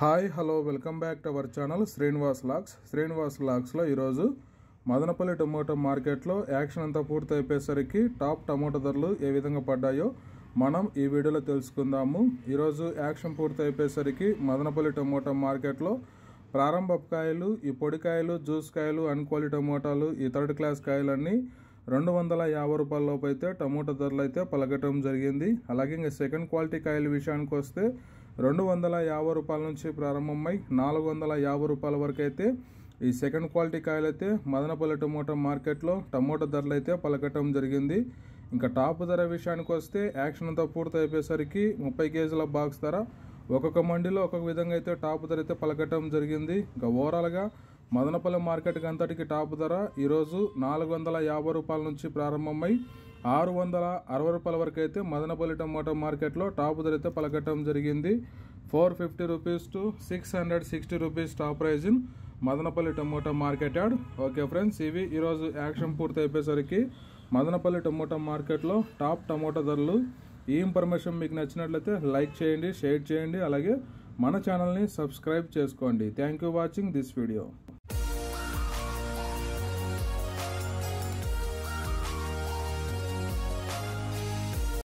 Hi hello welcome back to our channel Srinivas వ్లాగ్స్లో ఈరోజు Madanapalle tomato మార్కెట్లో యాక్షన్ అంతా పూర్తి అయిపోయేసరికి టాప్ టొమాటో ధరలు ఏ విధంగా పడ్డాయో మనం ఈ వీడియోలో తెలుసుకుందాము। ఈరోజు యాక్షన్ పూర్తి అయిపోయేసరికి మదనపల్లి టొమాటో మార్కెట్లో ప్రారంభపు కాయలు, ఈ పొడి కాయలు, జ్యూస్ కాయలు, అన్క్వాలిటీ టొమాటోలు, ఈ థర్డ్ క్లాస్ కాయలన్నీ 250 రూపాయల లోపు అయితే టొమాటో ధరలు అయితే పలకటం జరిగింది। అలాగే ఇంకా సెకండ్ క్వాలిటీ కాయల విషయానికి వస్తే 250 రూపాయల నుంచి ప్రారంభమై 450 రూపాయల వరకు అయితే ఈ సెకండ్ క్వాలిటీ కాయలు అయితే మదనపల్లి టొమాటో మార్కెట్లో టొమాటో ధరలు అయితే పలకటం జరిగింది। ఇంకా టాప్ ధర విషయానికి వస్తే యాక్షన్ అంతా పూర్తి అయిపోయేసరికి 30 కేజీల బాక్స్ ధర ఒక్కొక్క మండీలో ఒక్కొక్క విధంగా అయితే టాప్ ధర అయితే పలకటం జరిగింది। ఇంకా ఓవరాల్గా మదనపల్లి మార్కెట్కి అంతటికి టాప్ ధర ఈరోజు 450 రూపాయల నుంచి ప్రారంభమై 660 రూపాయల వరకు అయితే మదనపల్లి టొమాటో మార్కెట్లో టాప్ ధర అయితే పలకటం జరిగింది। 450 rupees to 660 rupees top prize in Madanapalle tomato market yard. Okay friends, ఇవి ఈరోజు యాక్షన్ పూర్తి అయిపోయేసరికి మదనపల్లి టొమాటో మార్కెట్లో టాప్ టొమాటో ధరలు। ఈ ఇన్ఫర్మేషన్ మీకు నచ్చినట్లయితే లైక్ చేయండి, షేర్ చేయండి, అలాగే మన ఛానల్ని సబ్స్క్రైబ్ చేసుకోండి। Thank you watching this video.